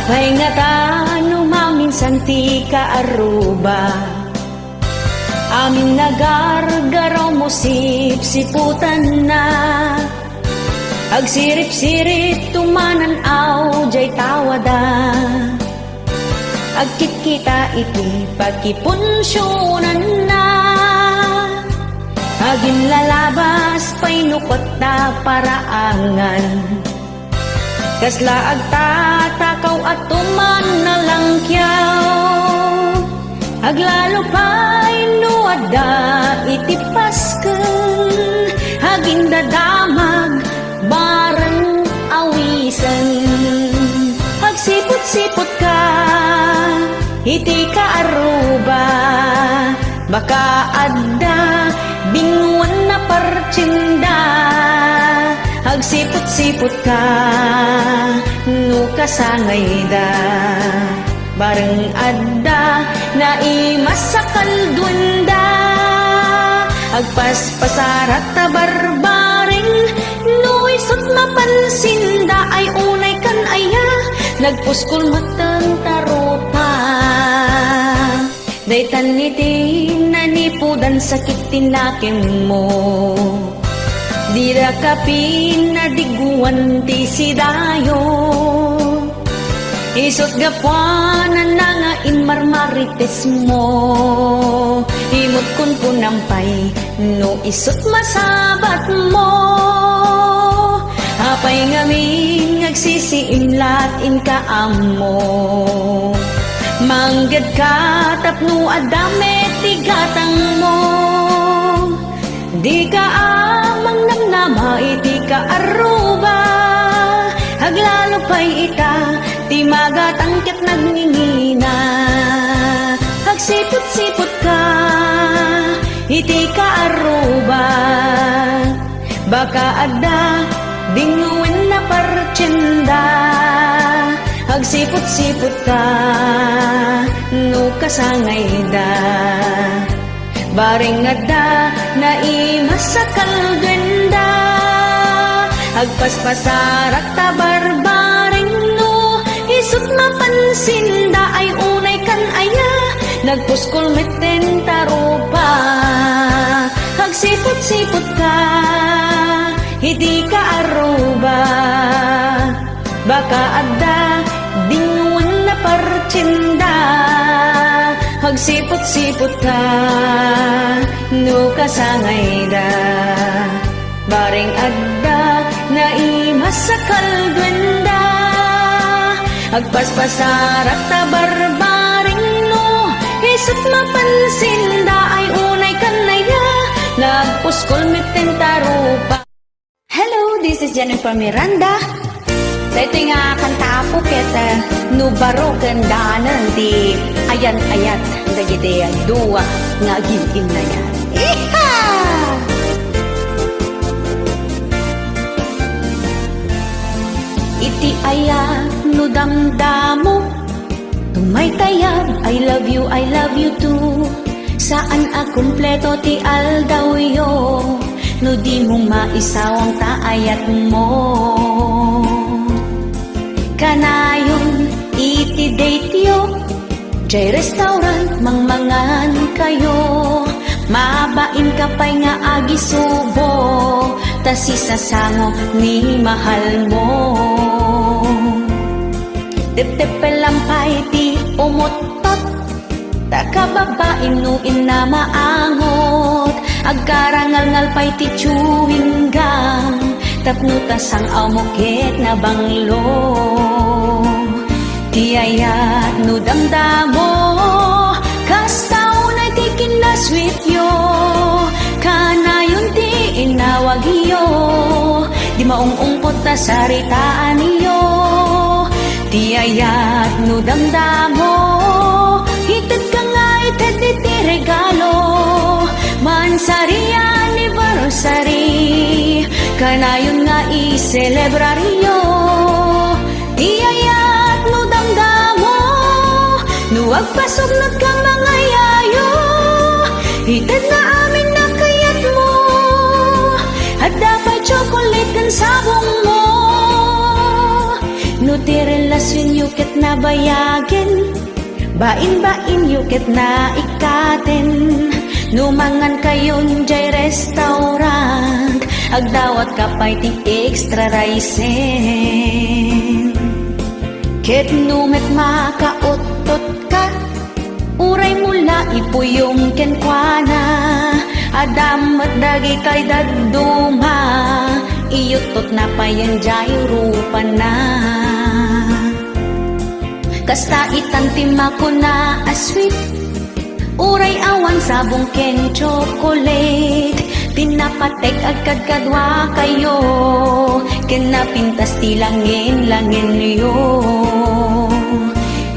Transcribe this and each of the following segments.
Apay nga tano maminsan ti kaaruba, amin nagargaraw mo sip-siputan na. Agsirip-sirip tumananaw jay tawada, agkit-kita iti pagkipunsyonan na. Agin lalabas pa'y nukot na paraangan, kasla agtatakaw at tuman na langkyaw. Aglalo pa'y nuada iti pasken, agin dadamag bareng awisan. Agsipot-sipot ka iti kaaruba, baka adda binguan na partsinda. Agsipot-sipot ka no kasangay da, bareng adda na imasakal duwanda. Agpaspasarat ta barbaring no isot mapansinda, ay unay kan aya nagpuskol matang tarupa. Daytan iti nanipudan sakit tinakim mo, dira kapin na diguan ti sidayo. Isot gapuanan na nga inmarmarites mo, imot kun punampay no isot masabat mo. Apay ngamin agsisiimlat in kaamo, manggad ka tapno adame tigatang mo. Di ka amang namnama iti ka aruba, aglalo pa'y ita ti magatangket nagngingina. Agsipot-sipot ka iti ka aruba, baka adda binguin na partsinda. Agsipot-sipot ka no kasangay da, bareng adda na imasakal ganda. Agpaspasarat ta barbaring no isot mapansinda, ay unay kan aya nagpuskol meten tarupa. Agsipot-sipot ka hindi ka aruba, baka adda binguan na partsinda. Agsipot-sipot ka no kasangay da, bareng adda na imasakal ganda. Agpaspasarat ta barbaring no isot mapansinda, ay unay kanaya nagpuskol meten tarupa. Hello, this is Jennifer Miranda. Ito nga kanta po keta nubaro gandanan di ayan-ayat dagiti duwa nga gilin na yan. Iha! Iti ayat no damdamo, tumaytayag I love you too. Saan akumpleto ti aldawyo, no di mo maisawang taayat mo. Kanayon iti date yo, jay restaurant mangmangan kayo. Mabain ka pa'y nga agisubo, tas isasango ni mahal mo. Tep-tep-pelampay ti umutot, takababain no inamaangot. Agkarangal-ngal pa'y ti chewing gum, tapno tasang amuket na banglo. Tiyayat no damdamo, kastaw na ti kinasweet yo. Kanayon ti inawag iyo, di maungungkot na saritaan iyo. Tiyayat no damdamo, hitid ka nga itid iti regalo. Mansari anniversary, kanayon nga i-celebraryo. Tiyayat no damdamo, nuwag pasugnod ka mga yayo. Hitid na amin na kayat mo, at dapat chocolate kan sabong mo. Nutirela relasyon yuket na bayagin, bain-bain yuket na ikaten. Numangan kayon jay restaurant, agdawat kapay ti extra ricen. Ket numet makautot ka, uray mula ipuyong kenkwana, adamat dagi kay daduma, iyutot na payan jay rupan na. Kasta itantima ko na asweet, uray awan sabong ken chocolate, pinapatek agad kadwa kayo, ken napintas ti langin yo.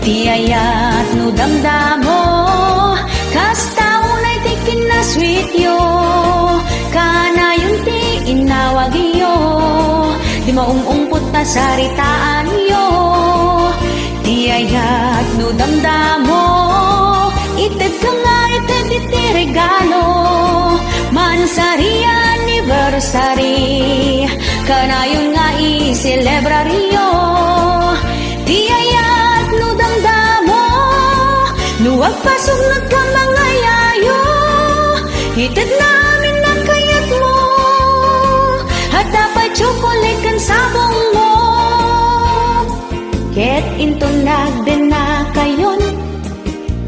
Ti ayat no damdamo, kasta unay ti kinasweet yo, kana yung ti inawag yo, di maungungpot na saritaan yo. Ti ayat no damdamo, ited ka nga ited iti regalo, mansari anniversary, kanayon nga i-celebraryo. Ti ayat no damdamo, nuwag pasugnod ka mga yayo, ited namin na kayat mo, at dapat chocolate kan sabong mo. Ket into nagden na kayon,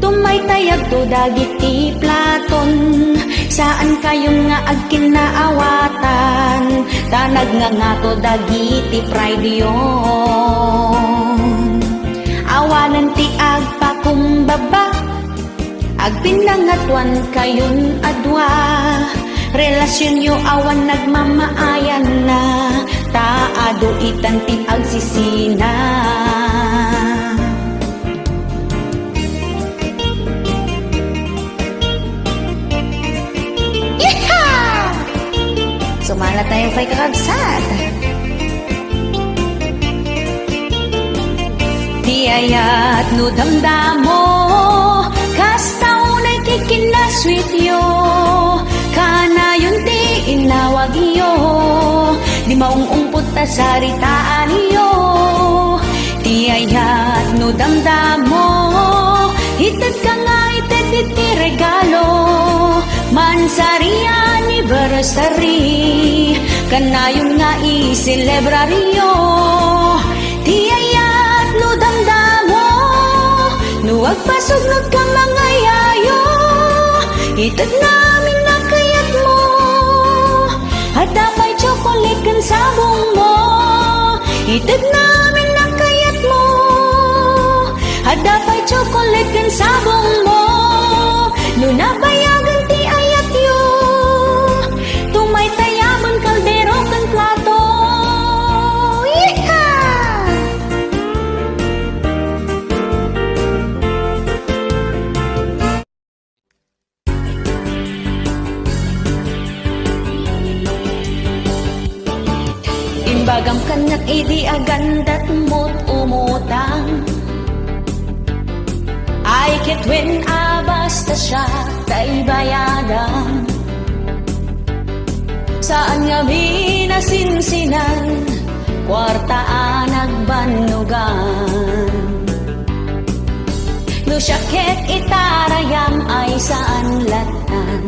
tumay tayag to dagiti platon, saan kayong nga agkinaawatan, tanag nga to dagiti pride yon. Awanan ti agpakumbaba, agpinangatuan kayon adwa, relasyon yo awan nagmamaayan na, taado itan ti agsisina. Sumala tayo kay kakagsad. Ti ayat no damdamo, kasta unay ti kinasweet yo, kana yun ti inawag yo, di maungungpot ta saritaan yo. Ti ayat no damdamo, ited ka nga ited iti regalo, mansari anniversary, kanayon nga i-celebraryo. Ti ayat no damdamo, nuwag pasugnod ka mga yayo, ited namin na kayat mo, at dapay chocolate kan sabong mo, ited namin na kayat mo, at dapay chocolate kan sabong mo. Nunabayagan ti ayat yo, tumay tayaban kaldero kan plato. Yeehaw! Imbagam kanak idi agandat mo't umutang, ay kitwin basta siya tay bayadan, saan nga minasinsinan, kwartaan nagbanugan. No syakit itarayam ay saan latan,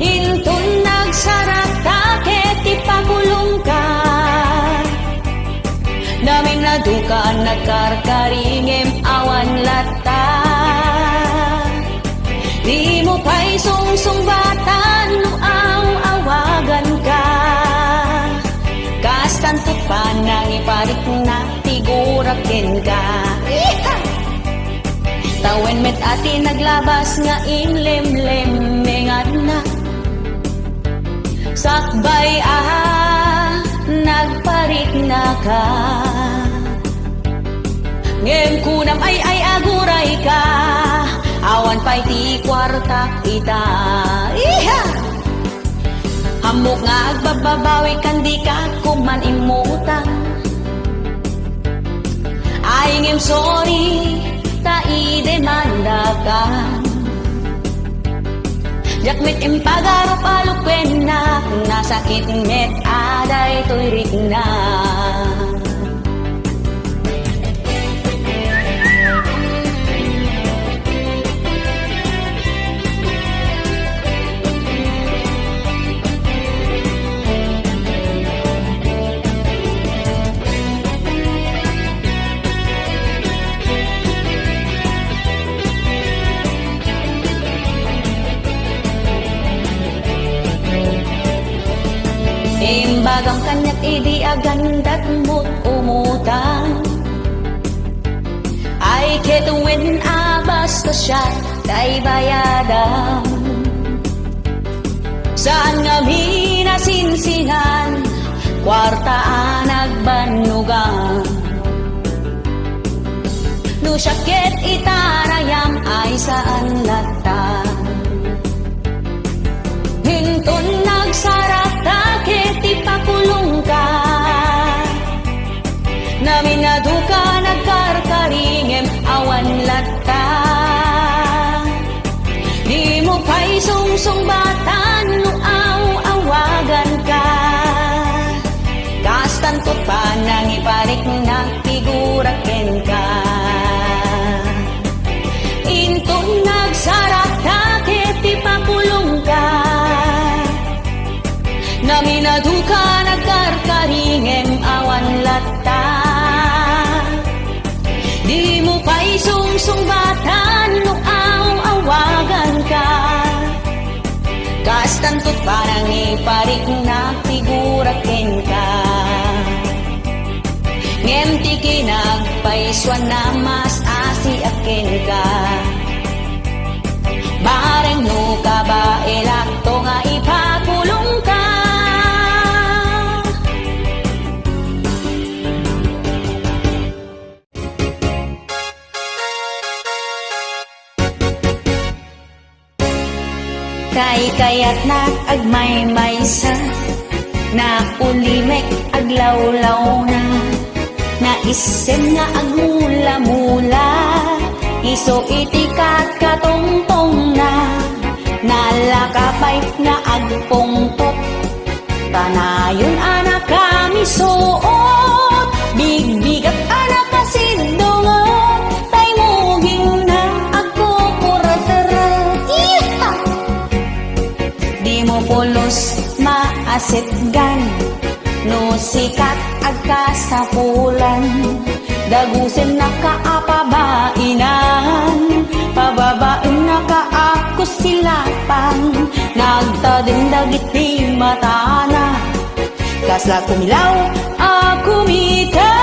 intun nagsarap taket ipagulong ka, naming nadukaan nagkarkaringem awan lata. Di mo pa'y sungsung-batan no awagan ka, kastantot pa nang iparik na tigurakin ka. Tawen met ati naglabas nga inlemlem mengad na, sakbay nagparik na ka. Ngem kunam ay aguray ka, awan pa'y ti kwartak ita. Iha! Hamok nga agbababawi kan di ka kuman imutang, ay ngem sorry ta idemanda ka. Jakmet impagaro palukwen na, nasakit met aday to'y rik na. Imbagang kanya't idi agandat mo't umutang. Ay ketuwin basta siya kay bayadang. Saan nga minasinsinan, kwartaan nagbanugang. No syakit itarayam ay saan lata. Hintun nagsarata ket ipakulong ka. Naminaduka nagkarkaringem awan lata. Di mo pa'y sungsung-batan no awagan ka. Kastantot pa nang iparik nagtiguraken ka. Intong nagsarata ket ipakulong ka. Naminaduka nagkarkaringem awan lata. Di mo pa'y sungsung-batan no awagan ka. Kastantot parang iparik nagtiguraken ka. Ngem ti kinagpaiswan na mas asiaken ka. Bareng no ka ba elakto nga ipakulong ka. Kayat na agmay-maysa, na ulimek aglawlaw na, na isem na agmula-mula, iso itikat katongtong na, nalakapay na agpongtot, kanayon anak kami suot, bigbigat anak kasidongot, tay muging na agkukuratara. Di mo pulos maasitgan, no sikat agkasapulan, dagusin na kaapabainan, pababain na kaakos silapan, nagtading dagit di matana, kasla kumilaw akumita,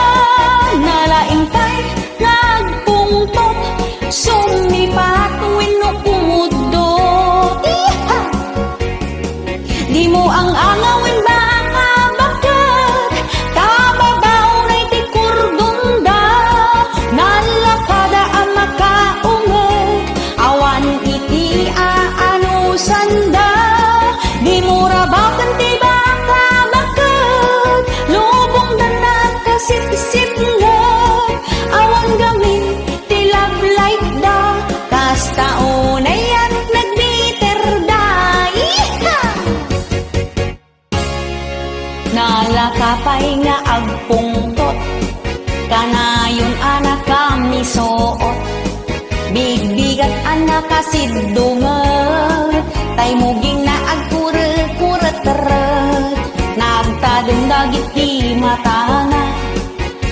nalaing pa'y nagpungtot, sumipat wino kumudot. Di mo ang angawin baka bakat, tababaw na'y tikurdunda, nalakada ang makaungot, awan iti aanusanda. Di mo rabakan ti baka bakat, lubong na nakasip-sip lot, awan gamin ti love light da, kasta unay at nagbiter da. Nalakapay nga agpungtot, kanayon anak kami suot, bigbigat anak kasidungat, tay muging na agkuret-kuret-teret, nagtadong dagit di matana,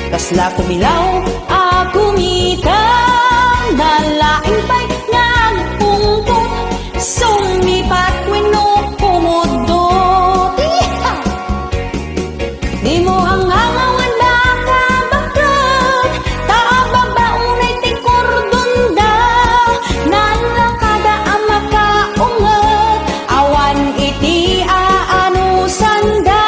kasla kumilaw akumita, nalaing pa'y nagpungtot, sumipat wino kumudot. Di mo ang angawan baka bakat, tababaunay tikurdunda, nalakada ang makaungat, awan iti aanusanda.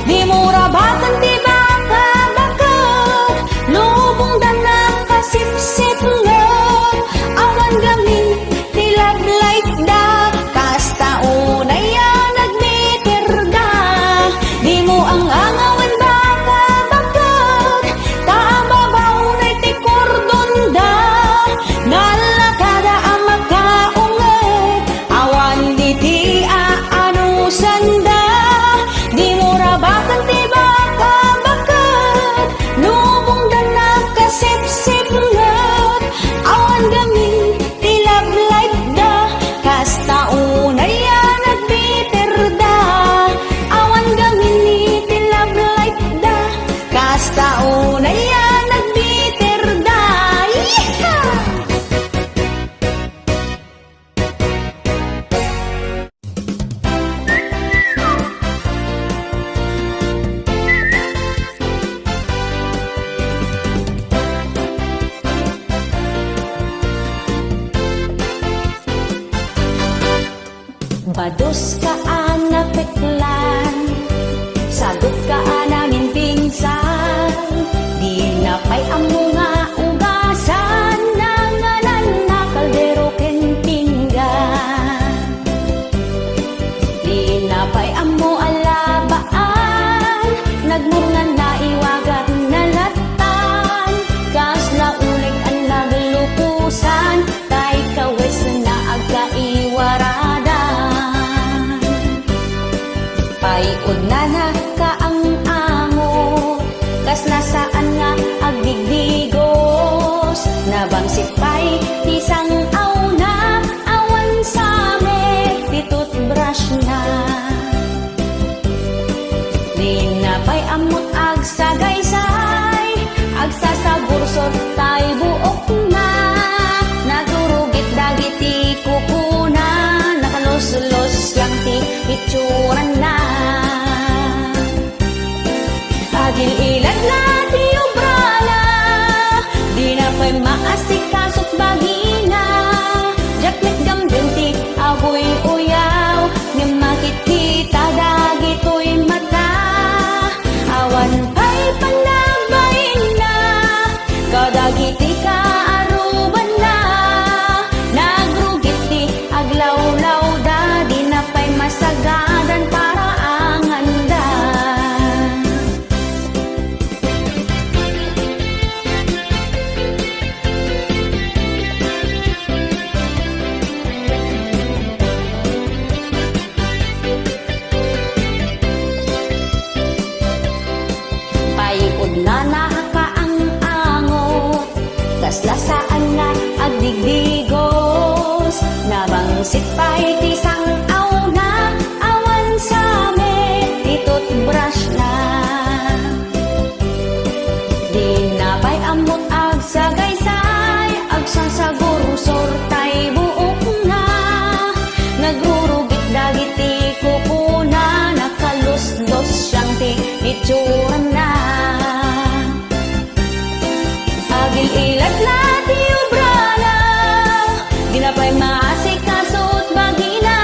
Di mo rabatan ti baka bakat, Paiod na kaang-angot, kas nasaan nga agdigdigos, nabangsit pa'y isang aw na, awan sa me, di toothbrush na. Di na pa'y amot agsagaysay, agsasabursot tay buok na, nagurugit dagiti kukuna, nakalos-los yang ti itsuran na. Agil ilag na ti obrala, di na pa'y maasikasot bagina, jakmet gamdun ti agoy uyaw, nga makikita dagito'y mata, awan pa'y panabayin na, kadagiti ka aruban na, nagrugit ti aglawlaw da, di na pa'y masagadan para anganda. Paiod na nakaang-angot, kas lasaan nga agdigdigos, nabangsit pa'y tisang aw na, awan sa me, di toothbrush na. Di na pa'y amot agsagaysay, agsasagursor tay buok na, nagrurugit dagiti kukuna, nakaluslos siyang ti itsuran na. Agil ilag na ti obrala, di na pa'y maasikasot bagina,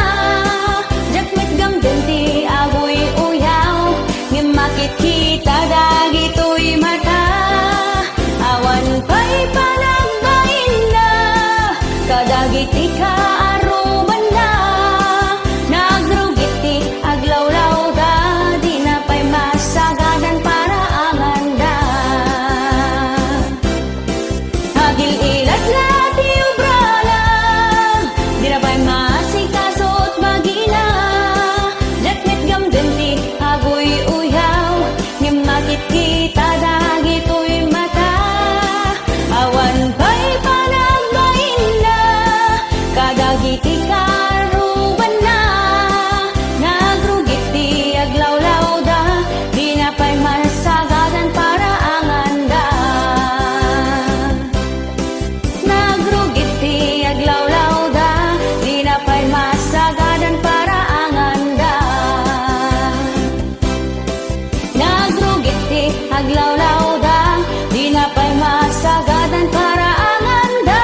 jakmet gamdun ti agoy uyaw, nga makikita dagito'y mata, awan pa'y panagbain na, kadagiti ka aruban na, nagrugit ti aglawlaw da, di na pa'y masagadan para anganda. Agil ilag na ti obrala, di na pa'y maasikasot bagina, jakmet gamdun ti agoy uyaw, nga makikita dagito'y mata, awan pa'y panagbain na, kadagiti ka aruban na, nagrugit ti aglawlaw da, di na pa'y masagadan para anganda. Nagrugit ti aglawlaw da, di na pa'y masagadan para anganda. Nagrugit ti aglawlaw da, di na pa'y masagadan para anganda.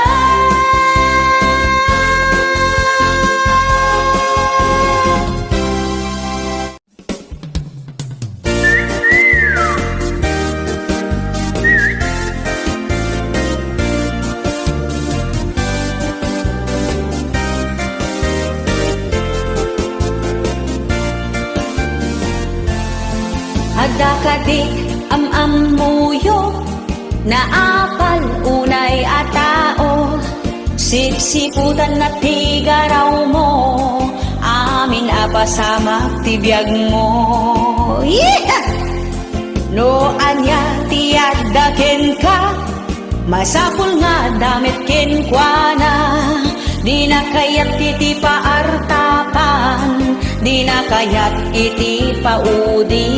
Agdakadik am-amuyo, naapal unay atao, siksiputan na tigaraw mo, amin apasamak tibiyag mo. Yeah! No anya tiyadaken ka, masapul nga damit kenkwana, di na kayat iti paartapan, di na kayat iti paudi.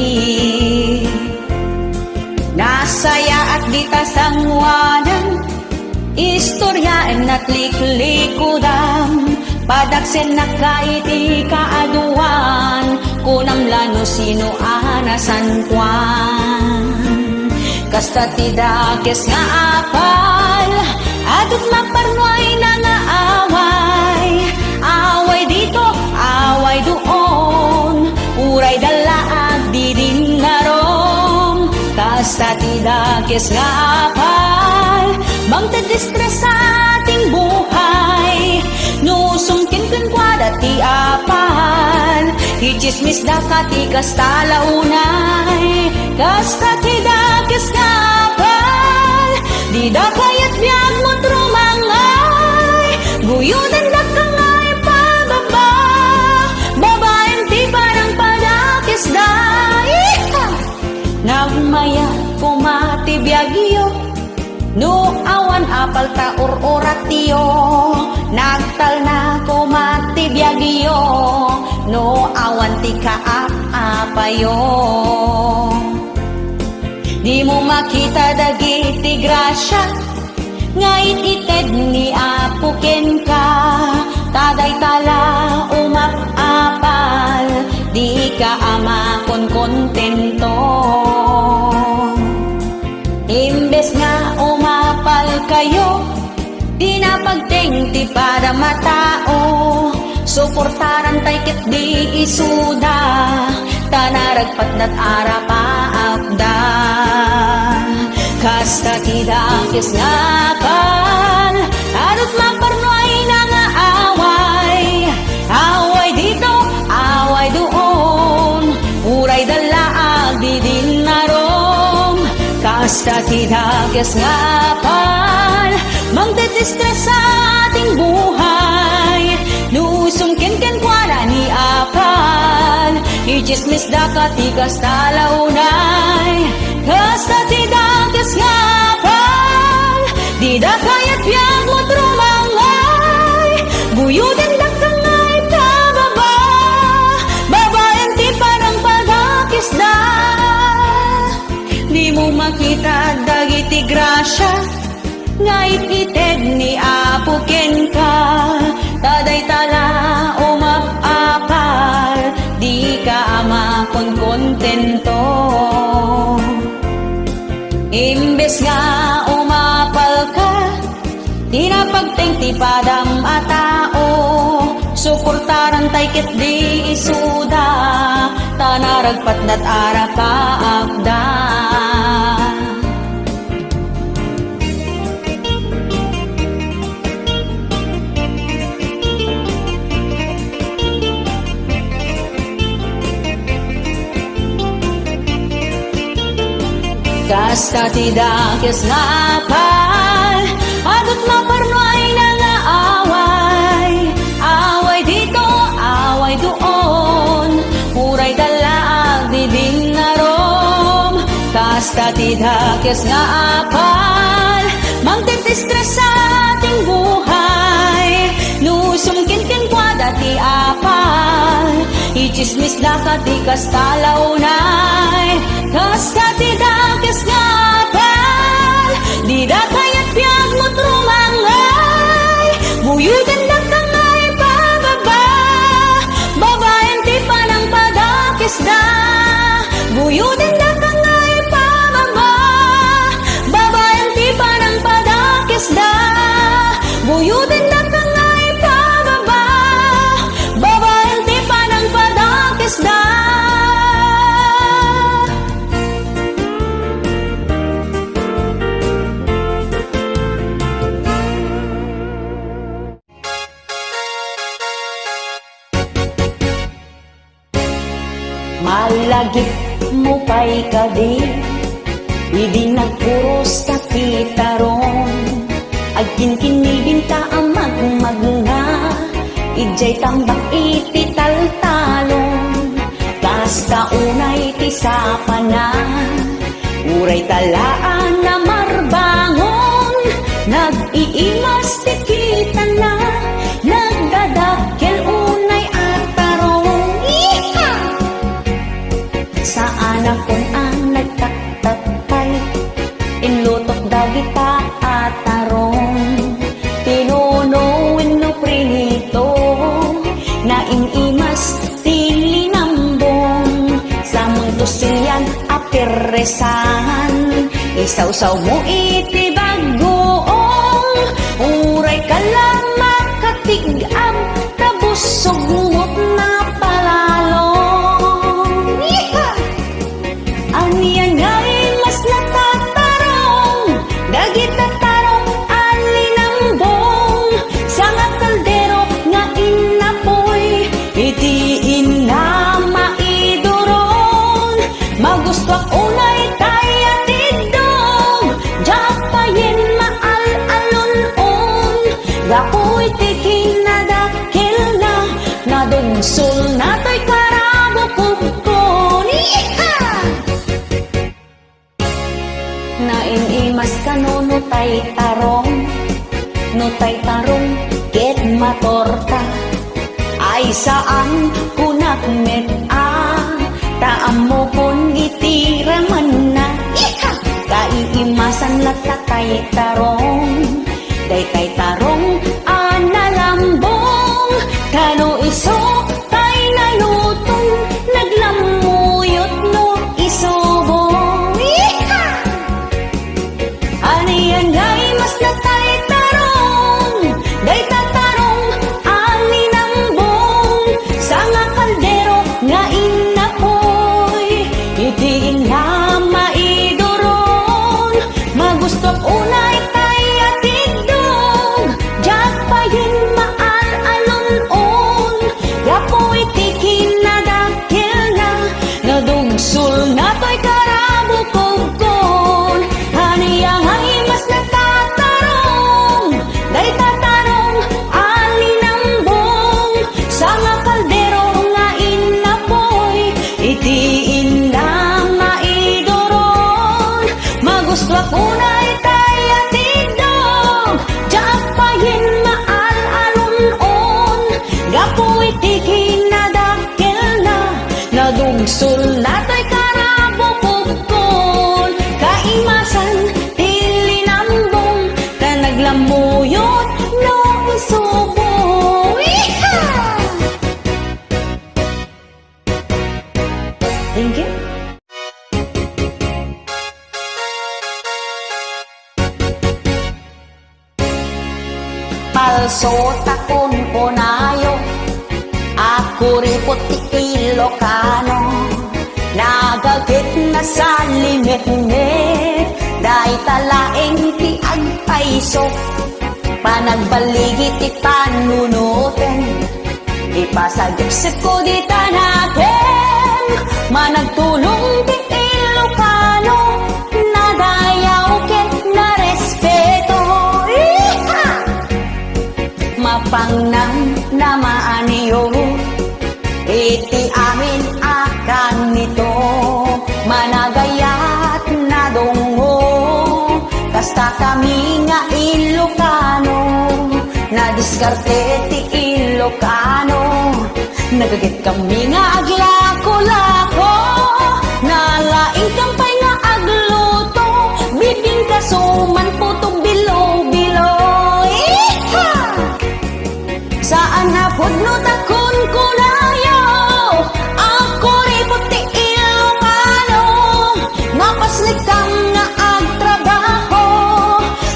Nasaya at di tasangwanan, istoryaen at liklikudam, padaksen na kaiti kaaduan, kunam lano sino anasan kwan. Kasta tidakes nga apal, adut maparnoy na nga away, away dito, away doon, uray dalaag di din narom. Kasta tidakes nga apal, bang tedistres sa ating buhay, nusungkin kun kwada ti apal, ichismis da kati kasta launay, kasta tidakes nga apal, di da kayat biyag mo trumangay, guyudan da kangay pababa, babaeng ti parang padakes da. maya kumatibiyagyo, no awan apal ta or-oratiyo, nagtal na kumatibiyagyo, no awan ti kaap-apayo. Di mo makita dagiti grasya, ngait ited ni apuken ka, taday tala umap-apal, di ka ama kon kontento. Imbes nga umapal kayo, di napagtengti para matao, suportaran tay ket di isuda, tanaragpat nat ara paapda. Kasta tidakis nga kan, adot maparnoy na nga away, away dito, away doon, uray dalaag di din narom. Kasta tidakis nga kan, magdedistres sa ating buhay, nusungkin-kin kwara ni apal, ichismis da katikas talaunay. Kasta tidakis nga apal, di da kayat biyag mo trumangay, buyutin da kangay tababa, babayan ti parang padakis da. Di mo makita dagiti grasya, ngait ited ni apuken ka, taday tala umap-apal, di ka ama kon kontento. Imbes nga umapal ka, di napagtengti padam a tao, suportaran tay ket di isuda, tanaragpat nat ara kaapda. Kasta tidakis nga apal, adot maparnoy na nga away, away dito, away doon, uray dalaag di din narom. Kasta tidakis nga apal, magdedistres sa ating buhay, nusungkin-kin kwa dati apal, ichismis na katikas talaunay. Kasta tidakis nga apal, di da kayat biyag mo trumangay, buyugan da kangay pababa, babayan ti panang padakis da, buyugan da kangay pababa, babayan ti panang padakis da, buyugan da kangay pababa, babayan ti panang padakis da. Malagip mo pa'y kadi, idi nagpuros kakita ron, agkin kinibinta ang magmagna, ijay tambak iti taltalon, kasta unay ti sapanan, uray talaan na marbangon, nag-iimas ti kita na, nagdadakkel unay atarong. Saan akong ang nagtaktatay, inlutok dagita atarong, tinunuin no prinito, nainimas tilinambong, sa mundo silyan apiresan, isaw-saw mo iti bagoong, uray ka lang makatigam, tabusog mo't na palalong. Aniyan ngayon mas natatarong, dagita tarong alinambong, sa nga kaldero nga inapoy, iti ina maiduron, magustwak unay tayatidong, japayin maal-alon-on, gapoy tiking nadakil na, nadunsul na to'y karabukog ko, niha! kano no tay tarong, ket matorta, ay saan kunak met taam mo kon itiraman na, kaiimasan latatay tarong, day tarong, analambong, kano iso, tay nalutong, naglamuyot no isobong. Aniyan ay mas natay tarong, day tatarong, alinambong, sa nga kaldero nga inapoy, itiin na maidoron, magustop unay tay atidog, jak payin maal-alon-on, yapoy tikin na dakil na, nadugsul na to'y karabukog-kon, haniyang ay mas natatarong, day tatarong, alinambong, sa nga kaldero nga inapoy, itiin na maidoron, magustwak unay tay atidog, jak payin maal-alon-on, gapoy tikin na dakil na, nadugsul na to'y karabukog-kon, kaimasan tilinambong, ka naglamuyot no isubong. Thank you. Palso takon ponayo, ako ripot ti Ilocano, nagagit na sa limit-limit, dahi talaeng ti agpaiso, panagbaligi ti panunuten, ipasagipsip ko di tanakin, managtulong ti Ilocano, nadayaw ket na respeto. Mapangnang namaaniyo, iti amin akan nito, managayat na dongo, kasta kami nga Ilocano, nadiskarte ti Ilocano, nagagit kami nga aglako-lako, nalaing kampay nga agluto, bibing kasuman putong bilo-bilo. Saan na pudno takon kulayo, ako ripot ti Ilocano, mapaslikam nga agtrabaho,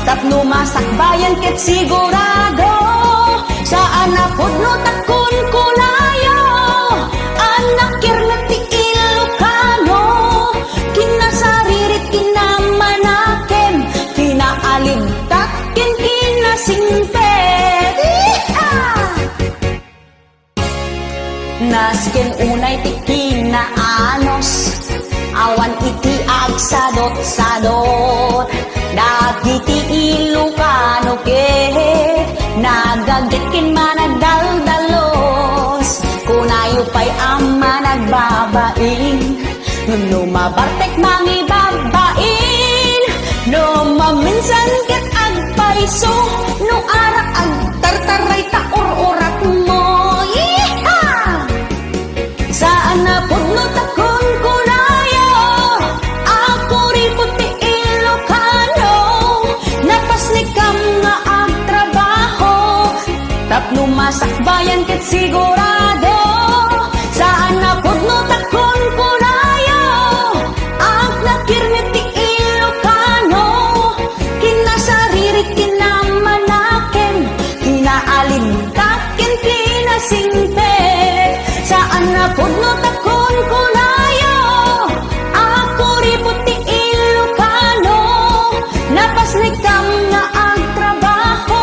tapno masakbayan ket sigurado, saan na pudno takon kulayo, anak kirna ti Ilocano, kinasaririt kinamanakem, kinaaligtak ken kinasimpet. Nasken unay ti kinaanos, awan iti agsadot-sadot, dagiti Ilocano ket nagagit kin managdaldalos, kunayo pa'y ama nagbabain, no mabartek mangibabain, no maminsan ket agpaiso, no arak agtartaray ta or-orat mo. Saan na pudno takon kunayo, ako ripot ti Ilocano, napasnikam nga agtrabaho, tapno masakbayan ket sigurado, saan na pudno takon kunayo, ang nakirnet ti Ilocano, kinasaririt kinamanakem, kinaalintak ken kinasimpet, saan na pudno takon kunayo, ako ripot ti Ilocano, napaslikam nga agtrabaho,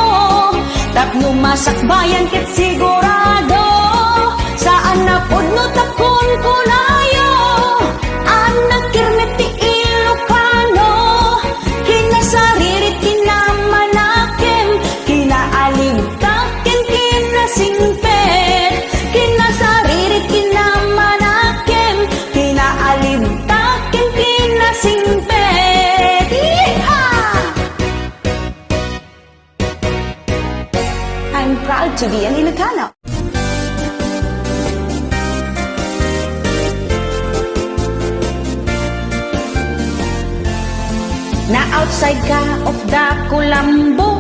tapno masakbayan ket sigurado, saan na pudno takon kunayo, ang nakirnet ti Ilocano, kinasaririt kinamanakem, kinaaligtak ken kinasimpet, kinasaririt kinamanakem, kinaaligtak ken kinasimpet. Yeehaw! na outside ka of the kulambo.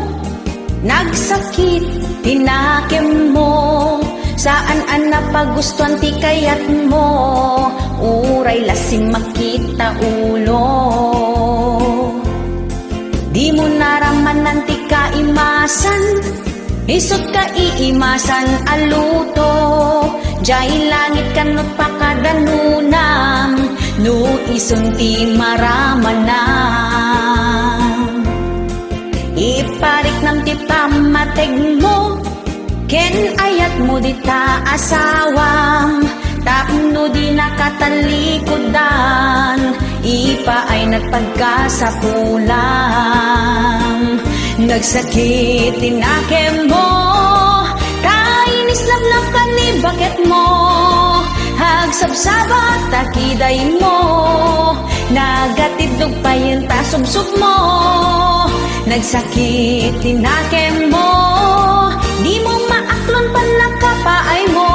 Nagsakit, tinakim mo, saan an napagustuhan ti kayat mo, uray lasing makita ulo. Di mo naramanan ti kaimasan, isot ka iimasan aluto, jay langit kanot pakadanunam, no ison ti maramanam. Iparik nam ti pamateg mo, ken ayat mo di ta asawam, tapno di nakatalikodan, ipa ay nagpagkasapulang. Nagsakit tinakem mo, kainis lablab ka ni bakit mo, hagsabsabat takiday mo, nagatidog pa yung tasubsub mo. Nagsakit tinakem mo, di mo maaklon pa nakapaay mo,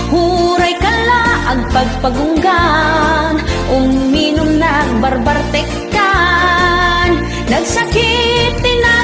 huray kala ang pagpagunggan, uminom nagbarbartekan. Nagsakit tinakem